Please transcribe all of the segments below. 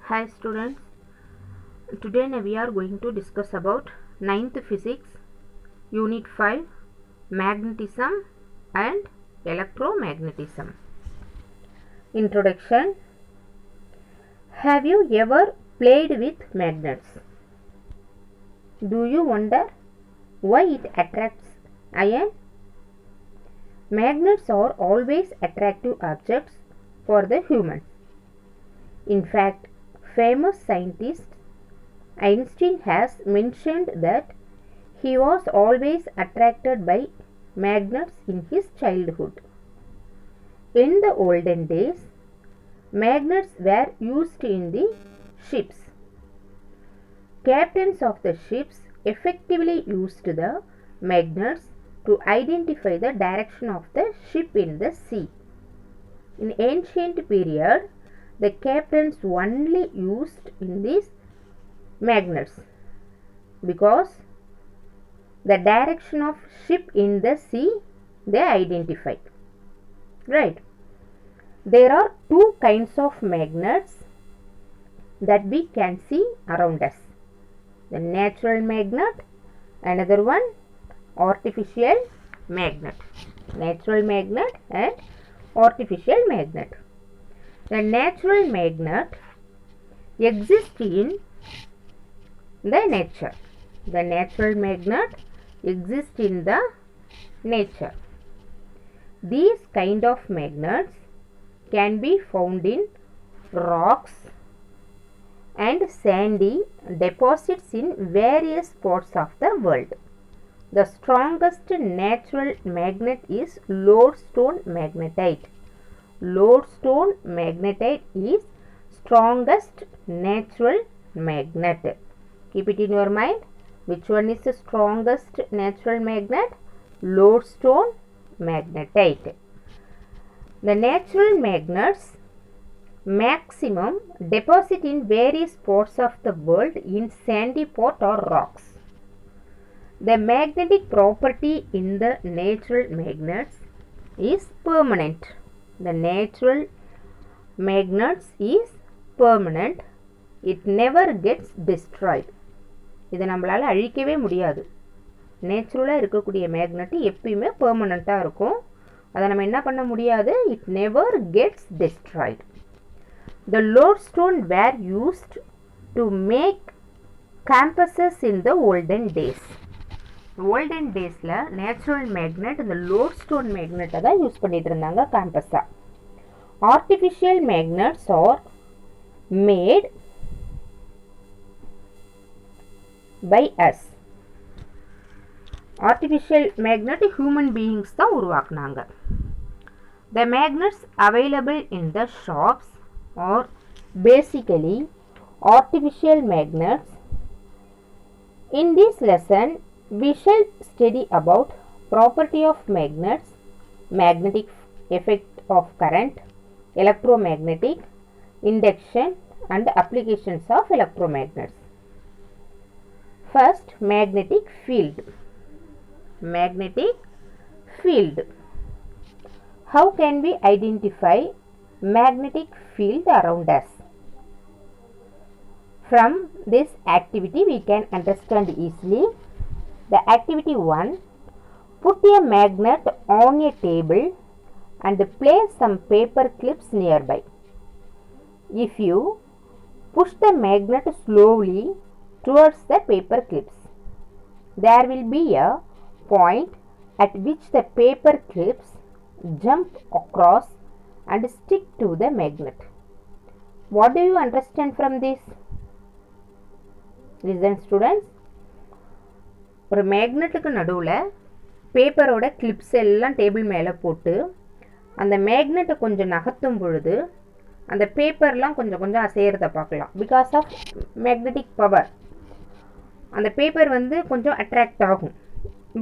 Hi students, today we are going to discuss about 9th physics, unit 5, magnetism and electromagnetism. Introduction. Have you ever played with magnets? Do you wonder why it attracts iron? Magnets are always attractive objects for the humans. In fact, famous scientist Einstein has mentioned that he was always attracted by magnets in his childhood. In the olden days, magnets were used in the ships. Captains of the ships effectively used the magnets to identify the direction of the ship in the sea. In ancient period, the captains only used in these magnets because the direction of ship in the sea they identify. Right. There are two kinds of magnets that we can see around us. The natural magnet, another one artificial magnet. Natural magnet and artificial magnet. The natural magnet exists in the nature. The natural magnet exists in the nature. These kind of magnets can be found in rocks and sandy deposits in various parts of the world. The strongest natural magnet is lodestone magnetite. Lodestone magnetite is strongest natural magnet. Keep it in your mind. Which one is the strongest natural magnet? Lodestone magnetite. The natural magnets maximum deposit in various parts of the world in sandy part or rocks. The magnetic property in the natural magnets is permanent. The natural magnets is permanent. It never gets destroyed. இதை நம்மளால் அழிக்கவே முடியாது. நேச்சுரலாக இருக்கக்கூடிய magnet எப்பயுமே பெர்மனண்ட்டாக இருக்கும். அதை நம்ம என்ன பண்ண முடியாது? It never gets destroyed. The lodestone were used to make compasses in the olden days. Olden daysல நேச்சுரல் மேக்னெட் இந்த லோட்ஸ்டோன் மேக்னெட்டை தான் யூஸ் பண்ணிட்டு இருந்தாங்க காம்பஸா. Artificial magnets are made by us. Artificial magnet human beings தான் உருவாக்குனாங்க. The magnets available in the shops are basically artificial magnets. In this lesson, we shall study about property of magnets, magnetic effect of current, electromagnetic, induction and applications of electromagnets. First, magnetic field. Magnetic field. How can we identify magnetic field around us? From this activity we can understand easily. The activity 1, put a magnet on a table and place some paper clips nearby. If you push the magnet slowly towards the paper clips, there will be a point at which the paper clips jump across and stick to the magnet. What do you understand from this? Listen students. ஒரு மேக்னெட்டுக்கு நடுவில் பேப்பரோட clips எல்லாம் table மேலே போட்டு அந்த மேக்னெட்டை கொஞ்சம் நகர்த்தும் பொழுது அந்த பேப்பர்லாம் கொஞ்சம் கொஞ்சம் அசைகிறத பார்க்கலாம். பிகாஸ் ஆஃப் மேக்னெட்டிக் பவர் அந்த பேப்பர் வந்து கொஞ்சம் அட்ராக்ட் ஆகும்.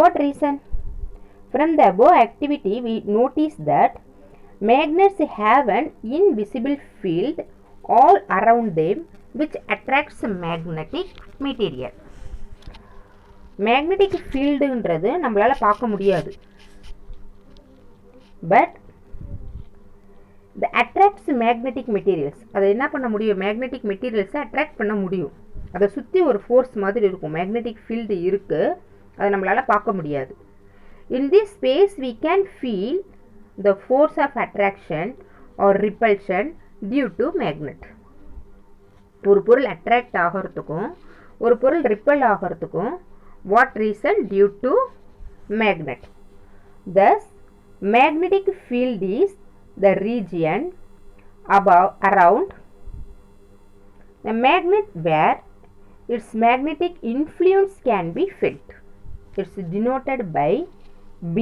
What reason? From the above activity we notice that magnets have an invisible field all around them which attracts magnetic material. Magnetic ஃபீல்டுன்றது நம்மளால் பார்க்க முடியாது. But the attracts magnetic materials. அதை என்ன பண்ண முடியும், மேக்னெட்டிக் மெட்டீரியல்ஸை அட்ராக்ட் பண்ண முடியும். அதை சுற்றி ஒரு ஃபோர்ஸ் மாதிரி இருக்கும், மேக்னெட்டிக் ஃபீல்டு இருக்குது, அதை நம்மளால் பார்க்க முடியாது. In this space we can feel the force of attraction or repulsion due to magnet. ஒரு பொருள் அட்ராக்ட் ஆகிறதுக்கும் ஒரு பொருள் ரிப்பல் ஆகிறதுக்கும் what reason? Due to magnet. Thus magnetic field is the region around the magnet where its magnetic influence can be felt. It's denoted by B.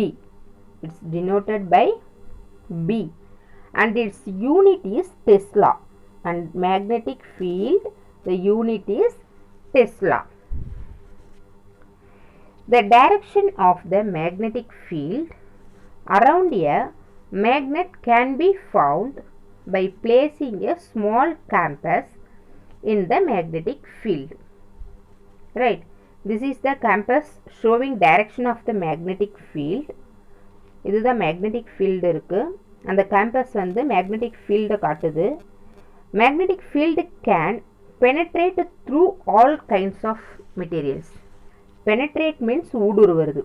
It's denoted by B. And its unit is Tesla. And magnetic field, the unit is Tesla. The direction of the magnetic field around a magnet can be found by placing a small compass in the magnetic field. Right. This is the compass showing direction of the magnetic field. இதுதான் magnetic field இருக்கு. அந்த compass வந்து magnetic field காட்டுது. Magnetic field can penetrate through all kinds of materials. Penetrate means ஊடுருவது.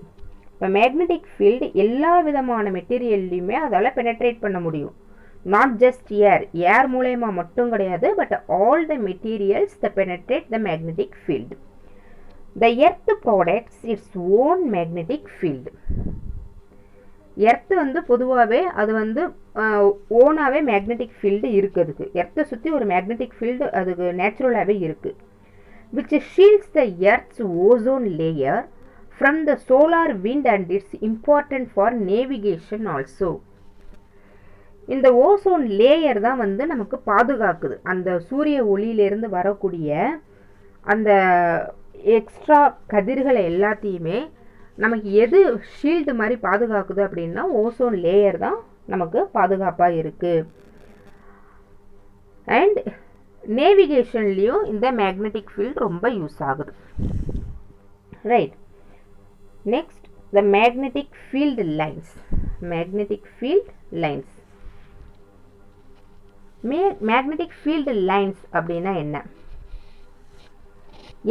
இப்போ magnetic field எல்லா விதமான மெட்டீரியல்லையுமே அதால் penetrate பண்ண முடியும். நாட் ஜஸ்ட் ஏர் மூலயமா மட்டும் கிடையாது, but all the materials the penetrate the magnetic field. The earth products its own magnetic field. Earth வந்து பொதுவாகவே அது வந்து ஓனாகவே மேக்னெட்டிக் ஃபீல்டு இருக்குதுக்கு. எர்த்தை சுற்றி ஒரு மேக்னெட்டிக் ஃபீல்டு அதுக்கு நேச்சுரலாகவே இருக்குது. which shields the Earth's ozone layer from the solar wind and it's important for navigation also. இந்த ஓசோன் லேயர் தான் வந்து நமக்கு பாதுகாக்குது. அந்த சூரிய ஒளியிலிருந்து வரக்கூடிய அந்த எக்ஸ்ட்ரா கதிர்களை எல்லாத்தையுமே நமக்கு எது ஷீல்டு மாதிரி பாதுகாக்குது அப்படின்னா ஓசோன் லேயர் தான் நமக்கு பாதுகாப்பாக இருக்குது. அண்ட் நேவிகேஷன்லேயும் இந்த மேக்னெட்டிக் ஃபீல்டு ரொம்ப யூஸ் ஆகுது. Right. Next the magnetic field lines. Magnetic field lines. Magnetic field lines அப்படின்னா என்ன?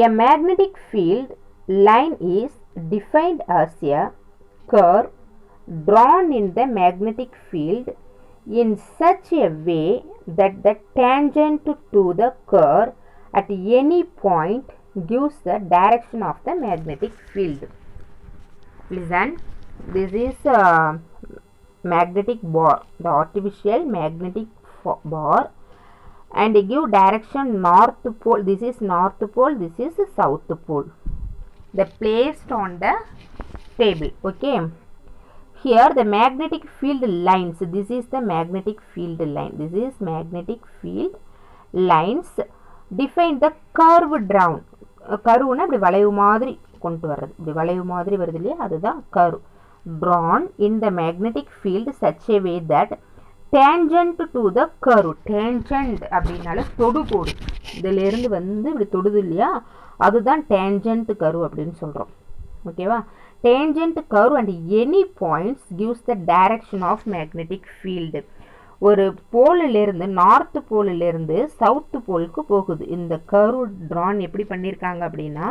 A magnetic field line is defined as a curve drawn in the magnetic field in such a way that the tangent to the curve at any point gives the direction of the magnetic field. Listen, this is a magnetic bar, the artificial magnetic bar, and give direction north pole. This is north pole, this is south pole. They placed on the table. Okay. Here the magnetic field lines. This is the magnetic field line. This is magnetic field lines define the curve drawn. கர்வ்னா இப்படி வளைவு மாதிரி கொண்டு வர்றது, இப்படி வளைவு மாதிரி வருது இல்லையா, அதுதான் curve. drawn in the magnetic field such a way that tangent to the curve. tangent அப்படின்னால தொடுகோடு, இதிலிருந்து வந்து இப்படி தொடுது இல்லையா, அதுதான் tangent curve அப்படின்னு சொல்கிறோம். ஓகேவா? tangent curve and any points gives the direction of magnetic field. ஒரு போலிலிருந்து நார்த் போலிலிருந்து சவுத் போலுக்கு போகுது. இந்த கர்வ் ட்ரான் எப்படி பண்ணியிருக்காங்க அப்படின்னா,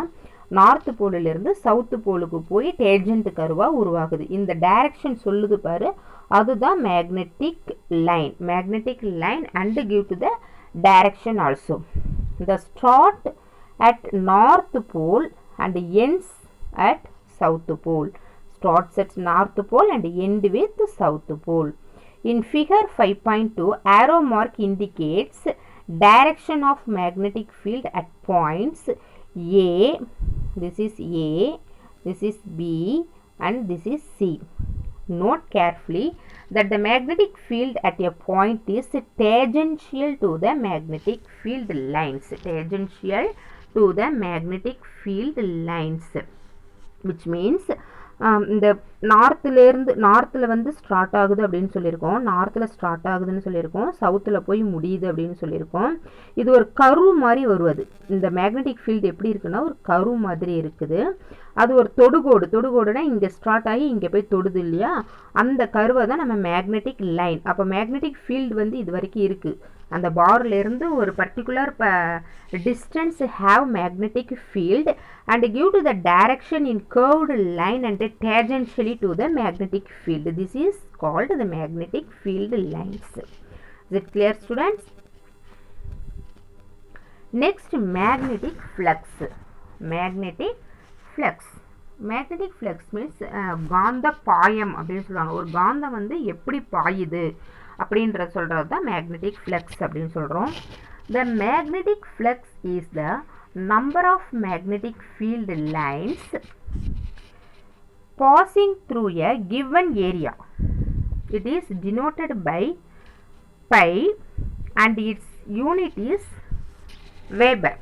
நார்த் போலிலிருந்து சவுத் போலுக்கு போய் டேஞ்சன்ட் கர்வாக உருவாகுது. இந்த டைரக்ஷன் சொல்லுது பாரு, அதுதான் magnetic line. Magnetic line and give to the direction also. The start at north pole and ends at south pole. starts at north pole and end with south pole. In figure 5.2, arrow mark indicates direction of magnetic field at points A, this is A, this is B and this is C. Note carefully that the magnetic field at a point is tangential to the magnetic field lines. Tangential to the magnetic field lines, which means இந்த நார்த்தில் வந்து start ஆகுது அப்படின்னு சொல்லியிருக்கோம், நார்த்தில் start ஆகுதுன்னு சொல்லியிருக்கோம், சவுத்தில் போய் முடியுது அப்படின்னு சொல்லியிருக்கோம். இது ஒரு கர்வ் மாதிரி வருவது. இந்த மேக்னெட்டிக் ஃபீல்டு எப்படி இருக்குன்னா ஒரு கர்வ் மாதிரி இருக்குது. அது ஒரு தொடுகோடுனா இங்கே ஸ்டார்ட் ஆகி இங்கே போய் தொடுது இல்லையா, அந்த கர்வை தான் நம்ம மேக்னெட்டிக் லைன். அப்போ மேக்னெட்டிக் ஃபீல்டு வந்து இது வரைக்கும் இருக்குது. அந்த பார்லேருந்து ஒரு particular distance have magnetic field and give to the direction in curved line and tangentially to the magnetic field. This is called the magnetic field lines. Is it clear, students? Next, magnetic flux. Magnetic flux means காந்த பாயம் அப்படின்னு சொல்லுவாங்க. ஒரு காந்தம் வந்து எப்படி பாயுது அப்படின்ற சொல்கிறது தான் மேக்னெட்டிக் ஃப்ளக்ஸ் அப்படின்னு சொல்கிறோம். The magnetic flux is the number of magnetic field lines passing through a given area. It is denoted by pi and its unit is Weber.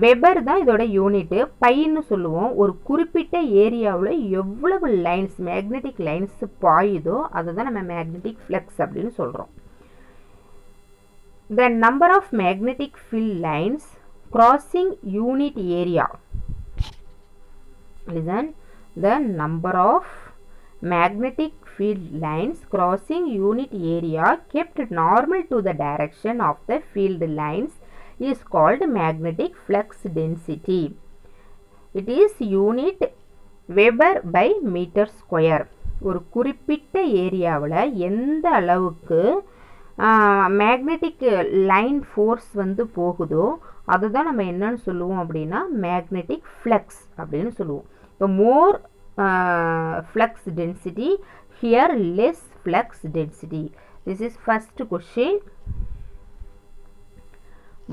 Weber தான் இதோட யூனிட்டு, பைன்னு சொல்லுவோம். ஒரு குறிப்பிட்ட ஏரியாவில் எவ்வளவு லைன்ஸ் மேக்னெட்டிக் லைன்ஸ் பாயுதோ அதுதான் நம்ம மேக்னெட்டிக் ஃப்ளக்ஸ் அப்படின்னு சொல்கிறோம். The number of magnetic field lines crossing unit area. Listen, the number of magnetic field lines crossing unit area kept normal to the direction of the field lines is called magnetic flux density. It is unit Weber by meter square. ஒரு குறிப்பிட்ட ஏரியாவில் எந்த அளவுக்கு magnetic line force வந்து போகுதோ அதுதான் நம்ம என்னன்னு சொல்லுவோம் அப்படின்னா மேக்னெட்டிக் ஃப்ளக்ஸ் அப்படின்னு சொல்லுவோம். இப்போ more flux density, here less flux density. This is first question.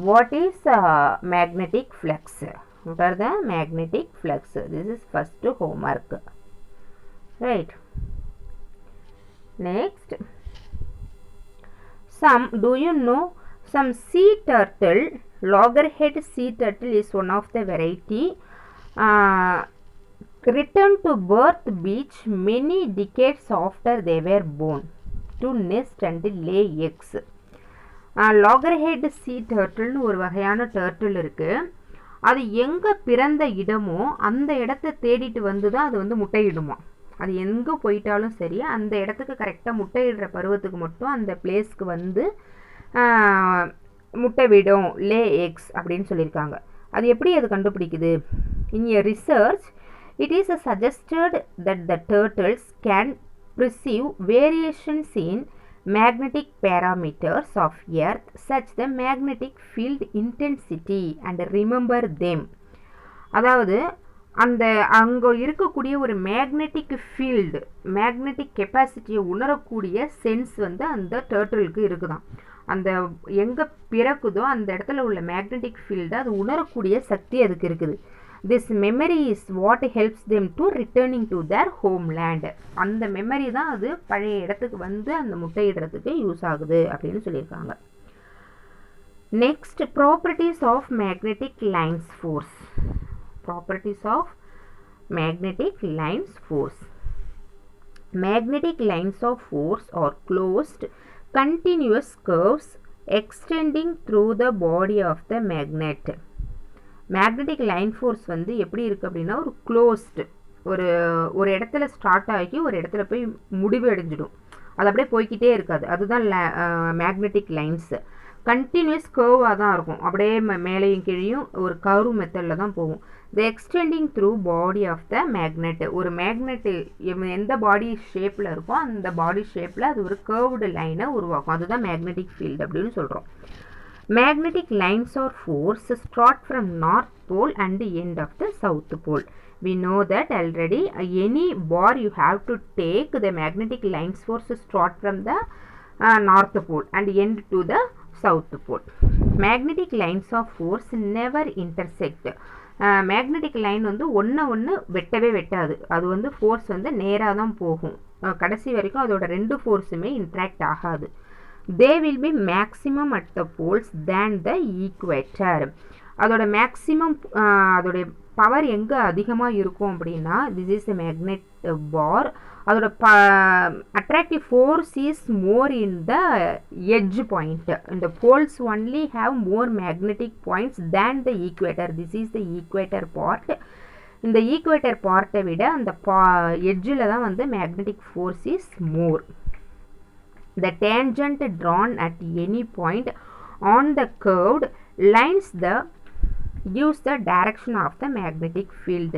What is magnetic flux? What are the magnetic flux? This is first homework. Right. Next. Do you know some sea turtle, loggerhead sea turtle is one of the variety, return to birth beach many decades after they were born to nest and lay eggs. லாகர்ஹெட் சீ டர்ட்டில்னு ஒரு வகையான turtle இருக்குது. அது எங்கே பிறந்த இடமோ அந்த இடத்த தேடிட்டு வந்து தான் அது வந்து முட்டையிடுமா. அது எங்கே போயிட்டாலும் சரி அந்த இடத்துக்கு கரெக்டாக முட்டையிடுற பருவத்துக்கு மட்டும் அந்த பிளேஸ்க்கு வந்து முட்டை விடும், லே எக்ஸ் அப்படின்னு சொல்லியிருக்காங்க. அது எப்படி அது கண்டுபிடிக்குது? In a research it is suggested that the turtles can perceive variations in magnetic parameters of earth such the magnetic field intensity and remember them. அதாவது அந்த அங்கே இருக்கக்கூடிய ஒரு மேக்னெட்டிக் ஃபீல்டு, மேக்னெட்டிக் கெப்பாசிட்டியை உணரக்கூடிய சென்ஸ் வந்து அந்த டர்ட்டிலுக்கு இருக்குதான். அந்த எங்கே பிறக்குதோ அந்த இடத்துல உள்ள மேக்னெட்டிக் ஃபீல்டை அது உணரக்கூடிய சக்தி அதுக்கு இருக்குது. This memory is what helps them to returning to their homeland. அந்த மெமரி தான் அது பழைய இடத்துக்கு வந்து அந்த முட்டையிடுறதுக்கு யூஸ் ஆகுது அப்படின்னு சொல்லியிருக்காங்க. Next, properties of magnetic lines force. Properties of magnetic lines force. Magnetic lines of force are closed continuous curves extending through the body of the magnet. Magnetic line force வந்து எப்படி இருக்குது அப்படின்னா ஒரு க்ளோஸ்டு ஒரு இடத்துல ஸ்டார்ட் ஆகி ஒரு இடத்துல போய் முடிவு அடைஞ்சிடும். அது அப்படியே போய்கிட்டே இருக்காது. அதுதான் மேக்னெட்டிக் லைன்ஸு. கண்டினியூஸ் கர்வாக தான் இருக்கும். அப்படியே மேலேயும் கீழேயும் ஒரு கர்வ் மெத்தடில் தான் போகும். The extending through body of the magnet. ஒரு மேக்னெட்டு எந்த பாடி ஷேப்பில் இருக்கோ அந்த பாடி ஷேப்பில் அது ஒரு கர்வ்டு லைனை உருவாக்கும். அதுதான் மேக்னெட்டிக் ஃபீல்டு அப்படின்னு சொல்கிறோம். Magnetic lines or force start from north pole and end of the south pole. We know that already. Any bar you have to take the magnetic lines force start from the north pole and end to the south pole. Magnetic lines of force never intersect. Magnetic line வந்து ஒன்று வெட்டவே வெட்டாது. அது வந்து force வந்து நேராக தான் போகும். கடைசி வரைக்கும் அதோட ரெண்டு ஃபோர்ஸுமே இன்ட்ராக்ட் ஆகாது. They will be maximum at the poles than the equator. அதோட மேக்ஸிமம் அதோடைய பவர் எங்கே அதிகமாக இருக்கும் அப்படின்னா திஸ் இஸ் எ மேக்னெட் பார். அதோட attractive force is more in the edge point. The poles only have more magnetic points than the equator. This is the equator part. இந்த equator பார்ட்டை விட அந்த எட்ஜில் தான் வந்து magnetic force is more. The tangent drawn at any point on the curved lines gives the direction of the magnetic field.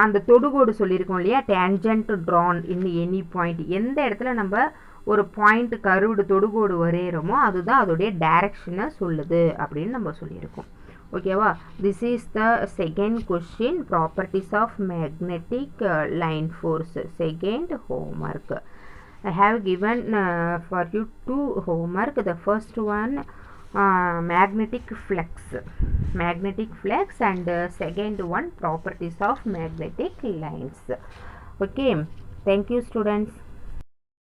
அந்த தொடுகோடு சொல்லியிருக்கோம் இல்லையா, tangent drawn in any point, எந்த இடத்துல நம்ம ஒரு பாயிண்ட் கருவுடு தொடுகோடு வரைகிறோமோ அதுதான் அதோடைய டைரக்ஷனை சொல்லுது அப்படின்னு நம்ம சொல்லியிருக்கோம். ஓகேவா? This is the second question, properties of magnetic line force, second homework. I have given for you 2 homework. The first one magnetic flux and second one properties of magnetic lines. Okay, thank you students.